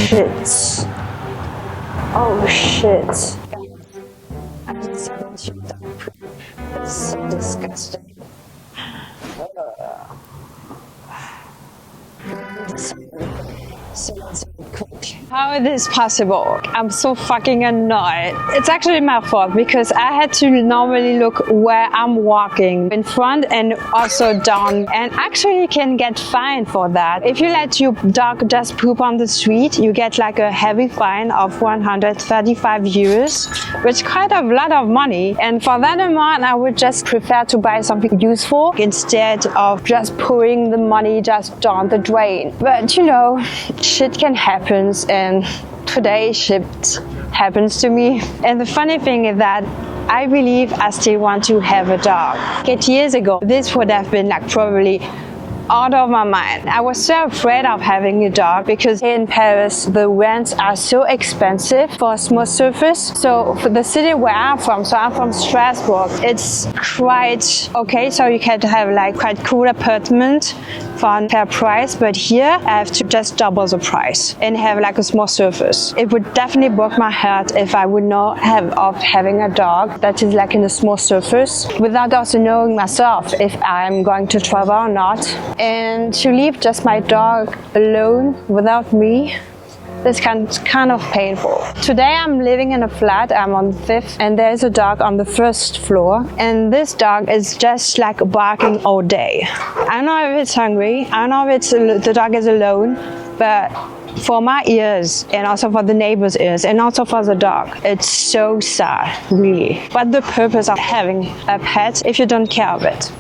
shit. Oh shit. I just haven't shit dog poop. It's so disgusting. How is this possible? I'm so fucking annoyed. It's actually my fault because I had to normally look where I'm walking, in front and also down, and actually can get fined for that. If you let your dog just poop on the street, you get like a heavy fine of 135 euros, which is quite a lot of money. And for that amount, I would just prefer to buy something useful instead of just pouring the money just down the drain. But you know, shit can happen, and today shit happens to me. And the funny thing is that I believe I still want to have a dog. 8 years ago, this would have been like probably out of my mind. I was so afraid of having a dog because in Paris the rents are so expensive for a small surface. So for the city where I'm from, so I'm from Strasbourg, it's quite okay, so you can have like quite cool apartment for a fair price, but here I have to just double the price and have like a small surface. It would definitely break my heart if I would not have of having a dog that is like in a small surface without also knowing myself if I'm going to travel or not. And to leave just my dog alone without me, this kind of painful. Today I'm living in a flat, I'm on the 5th, and there's a dog on the 1st floor, and this dog is just like barking all day. I don't know if it's hungry, I don't know if the dog is alone, but for my ears and also for the neighbor's ears and also for the dog, it's so sad, really. What's the purpose of having a pet if you don't care of it?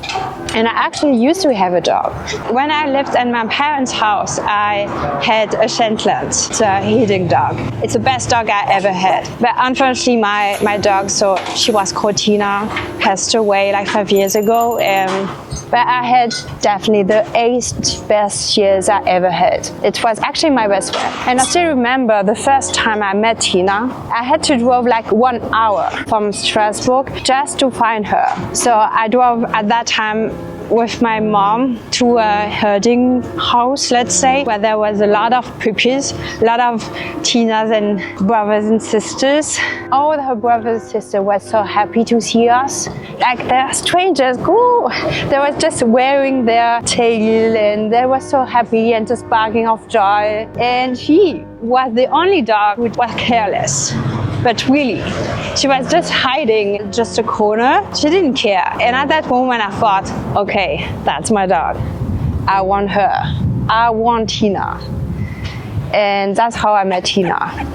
And I actually used to have a dog. When I lived in my parents' house, I had a Shetland. It's a heating dog. It's the best dog I ever had. But unfortunately, my dog, so she was called Tina, passed away like 5 years ago. But I had definitely the 8 best years I ever had. It was actually my best friend. And I still remember the first time I met Tina, I had to drive like 1 hour from Strasbourg just to find her. So I drove at that time with my mom to a herding house, let's say, where there was a lot of puppies, a lot of Tinas and brothers and sisters. All her brothers and sisters were so happy to see us. Like they're strangers, cool. They were just wearing their tail and they were so happy and just barking of joy. And she was the only dog who was careless. But really, she was just hiding in just a corner. She didn't care. And at that moment I thought, okay, that's my dog. I want her. I want Tina. And that's how I met Tina.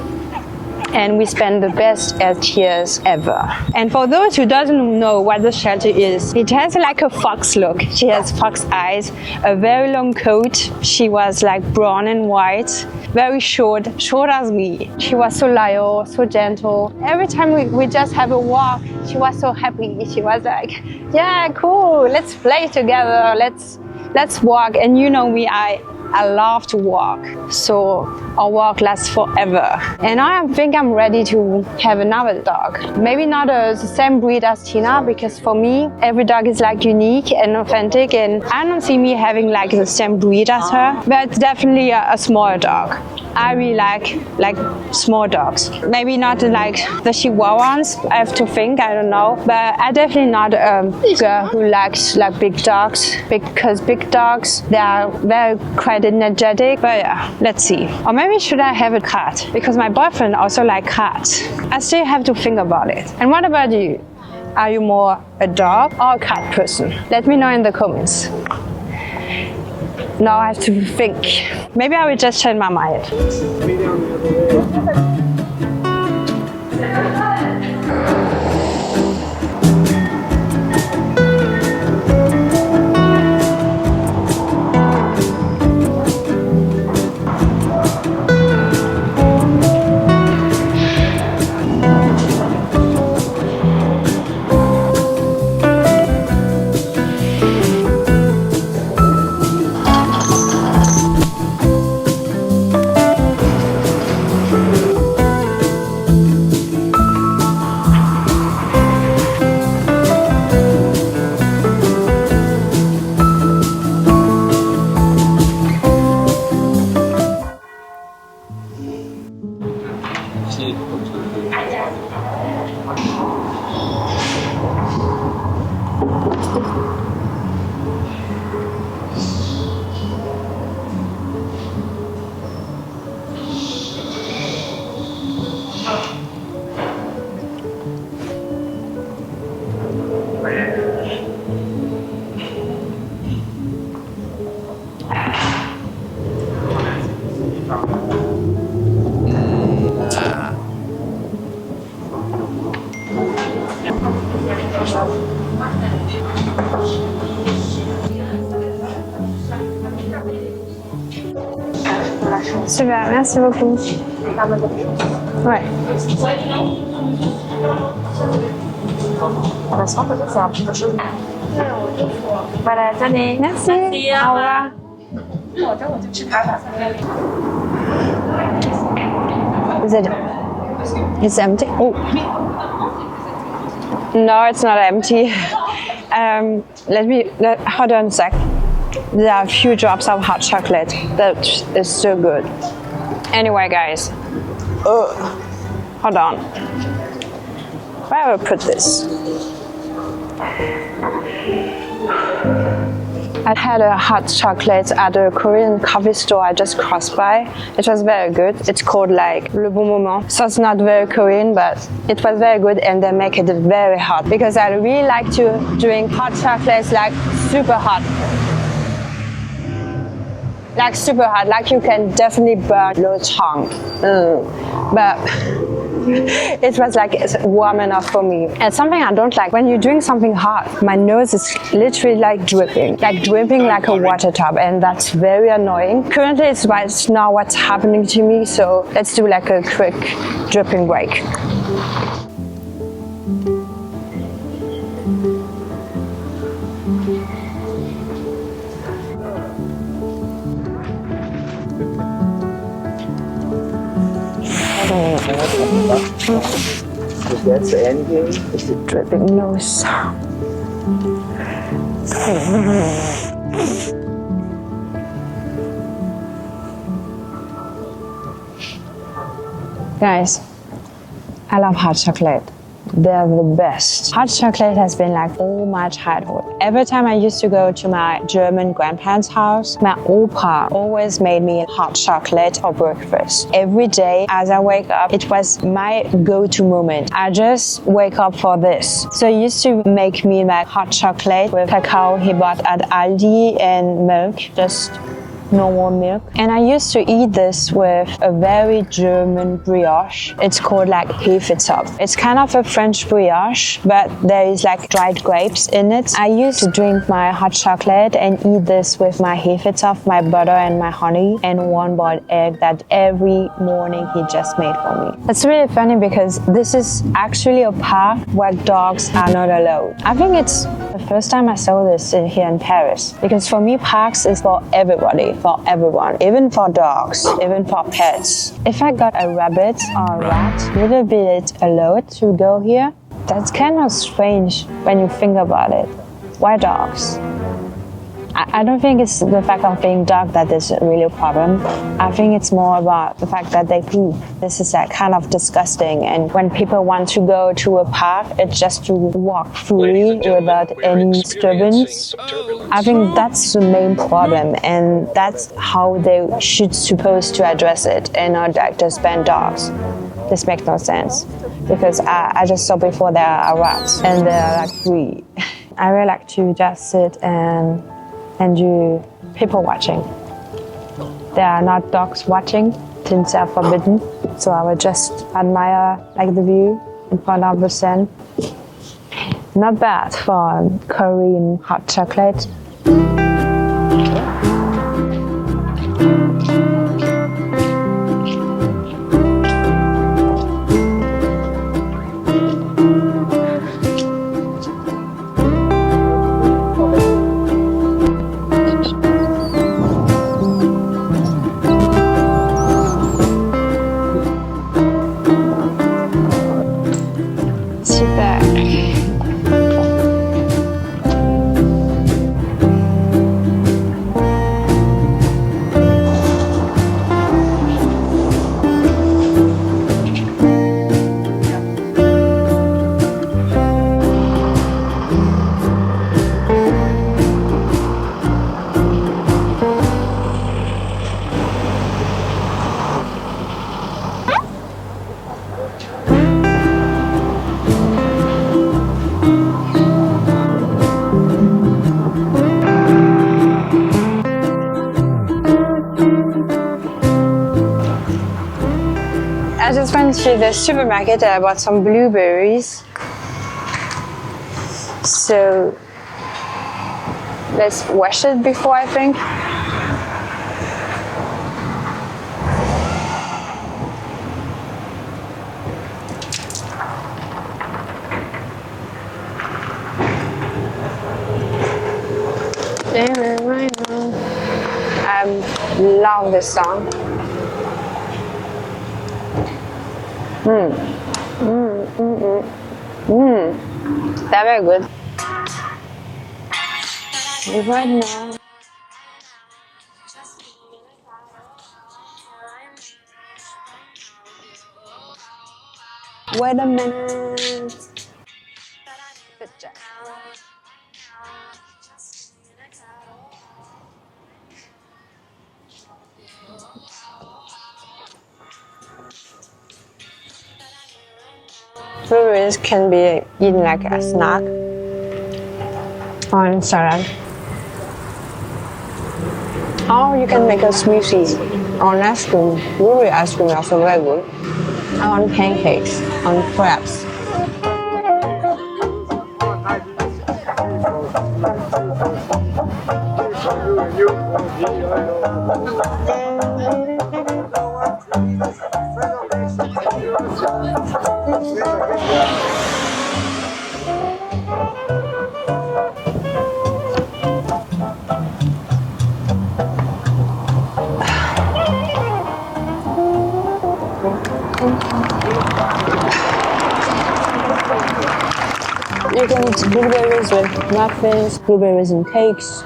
And we spent the best 8 years ever. And for those who doesn't know what the shelter is, it has like a fox look. She has fox eyes, a very long coat. She was like brown and white, very short as me. She was so loyal, so gentle. Every time we just have a walk, she was so happy. She was like, yeah, cool, let's play together, let's walk. And you know me, I love to walk, so our walk lasts forever. And I think I'm ready to have another dog. Maybe not the same breed as Tina, because for me, every dog is like unique and authentic, and I don't see me having like the same breed as her, but definitely a smaller dog. I really like small dogs. Maybe not like the Chihuahuas, I have to think, I don't know. But I definitely not a girl who likes like big dogs, because big dogs, they are very quite energetic. But yeah, let's see. Or maybe should I have a cat? Because my boyfriend also likes cats. I still have to think about it. And what about you? Are you more a dog or a cat person? Let me know in the comments. Now I have to think. Maybe I will just change my mind. Super, merci beaucoup. Ouais. Voilà, tenez. Merci. Au revoir. Is it? It's empty. Oh. No, it's not empty. Hold on a sec. There are a few drops of hot chocolate. That is so good. Anyway, guys. Hold on. Where will I put this? I had a hot chocolate at a Korean coffee store I just crossed by. It was very good. It's called like Le Bon Moment. So it's not very Korean, but it was very good and they make it very hot because I really like to drink hot chocolates like super hot. Like super hot, like you can definitely burn your tongue. But it was like warm enough for me. And something I don't like, when you drink something hot, my nose is literally like dripping like a water tub, and that's very annoying. Currently it's not what's happening to me, so let's do like a quick dripping break. That's the end game. It's a dripping nose. Guys, I love hot chocolate. They're the best. Hot chocolate has been like all my childhood. Every time I used to go to my German grandparents' house, my opa always made me hot chocolate for breakfast. Every day as I wake up, it was my go-to moment. I just wake up for this. So he used to make me like hot chocolate with cacao he bought at Aldi and milk, just normal milk. And I used to eat this with a very German brioche. It's called like Hefezopf. It's kind of a French brioche, but there is like dried grapes in it. I used to drink my hot chocolate and eat this with my Hefezopf, my butter and my honey, and one boiled egg that every morning he just made for me. It's really funny because this is actually a park where dogs are not allowed. I think it's the first time I saw this here in Paris, because for me parks is for everybody, for everyone, even for dogs, even for pets. If I got a rabbit or a rat, would it be allowed to go here? That's kind of strange when you think about it. Why dogs? I don't think it's the fact of being dog that is really a problem. I think it's more about the fact that they poop. This is like kind of disgusting, and when people want to go to a park, it's just to walk freely without any disturbance. I think that's the main problem, and that's how they should supposed to address it, and not like just ban dogs. This makes no sense, because I just saw before there are rats and they're like free. I really like to just sit and do people watching. There are not dogs watching since they're forbidden. So I would just admire like the view in front of the sun. Not bad for Korean hot chocolate. to the supermarket and I bought some blueberries. So let's wash it before, I think. I love this song. They're very good. Right now. Wait a minute. Blueberries can be eaten like a snack on salad. Or you can make a smoothie on ice cream. Blueberry ice cream is also very good. On pancakes, on crabs. You can eat blueberries with muffins, blueberries in cakes,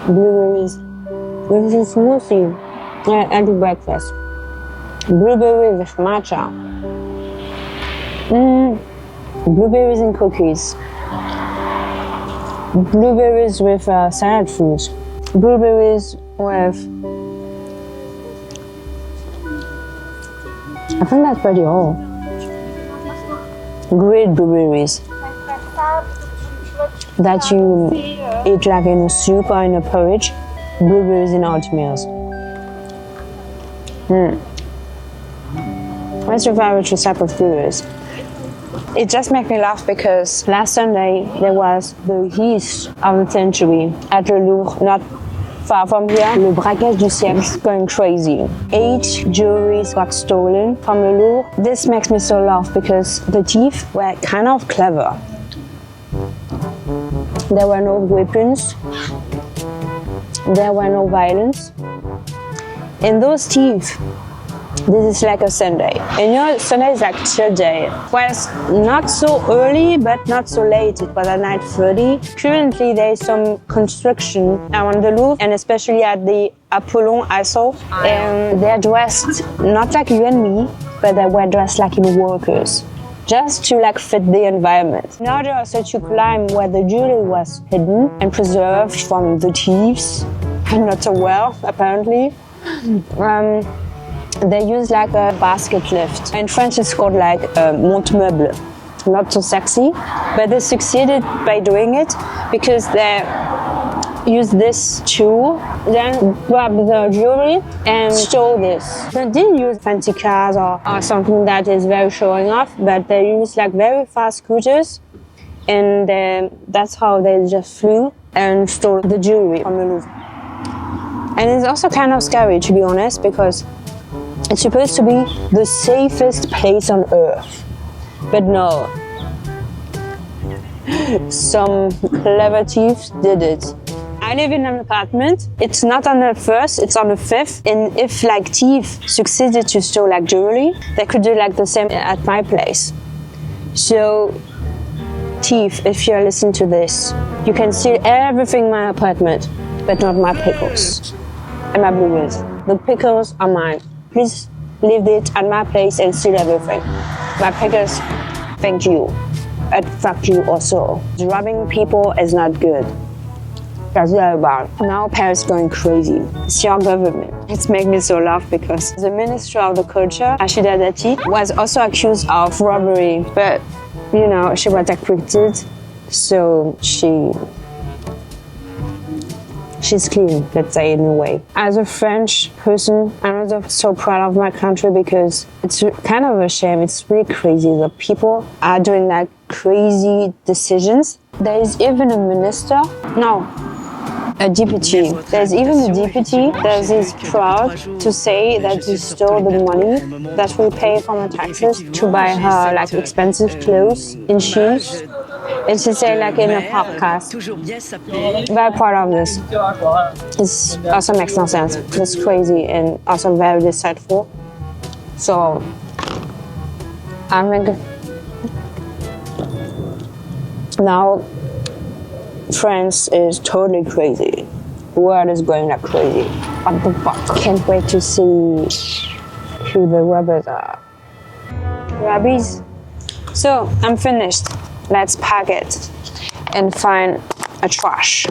blueberries with a smoothie and breakfast. Blueberries with matcha. Blueberries in cookies. Blueberries with salad fruit. Blueberries with... I think that's pretty all. Grilled blueberries that you eat like in a soup or in a porridge. Blueberries in oatmeal. What's your favorite recipe of blueberries? It just makes me laugh because last Sunday there was the heist of the century at the Louvre, not far from here. Le braquage du siècle is going crazy. 8 jewelries got stolen from the Louvre. This makes me so laugh because the thieves were kind of clever. There were no weapons. There were no violence. And those thieves, this is like a Sunday. And your Sunday is like chill day. It was not so early, but not so late. It was at 9:30. Currently, there is some construction around the Louvre, and especially at the Apollon I saw. And they're dressed not like you and me, but they were dressed like in workers, just to like fit the environment. In order also to climb where the jewelry was hidden and preserved from the thieves, and not so well apparently. They use like a basket lift. In French it's called like monte-meuble. Not so sexy, but they succeeded by doing it because they used this tool, then grab the jewelry and show this. They didn't use fancy cars or something that is very showing off, but they used like very fast scooters, and that's how they just flew and stole the jewelry from the Louvre. And it's also kind of scary, to be honest, because it's supposed to be the safest place on earth. But no. Some clever thieves did it. I live in an apartment. It's not on the first, it's on the fifth. And if like thieves succeeded to steal like jewelry, they could do like the same at my place. So, thief, if you're listening to this, you can steal everything in my apartment, but not my pickles and my blueberries. The pickles are mine. Please leave it at my place and steal everything. My pickles, thank you. And fuck you also. Robbing people is not good. That's what about. Now Paris is going crazy. It's your government. It's making me so laugh because the Minister of the Culture, Rachida Dati, was also accused of robbery. But, you know, she was acquitted. So she's clean, let's say, in a way. As a French person, I'm also so proud of my country because it's kind of a shame. It's really crazy. The people are doing like crazy decisions. There is even a minister. No. A deputy. There's even a deputy that is proud to say that he stole the money that we pay from the taxes to buy her like expensive clothes and shoes. And she said like in a podcast. Very proud of this. It also makes no sense. It's crazy and also very deceitful. So I think now France is totally crazy. The world is going like crazy. What the fuck? Can't wait to see who the robbers are. Rabbies? So, I'm finished. Let's pack it and find a trash.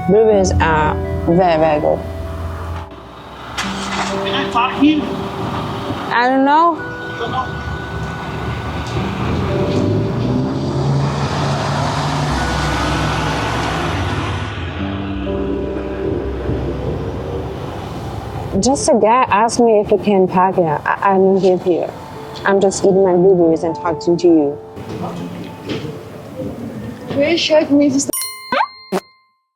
Blueberries are very, very good. Can I talk to you? I don't know. Just a guy asked me if he can pack it. I don't live here. I'm just eating my blueberries and talking to you. Will you show me this?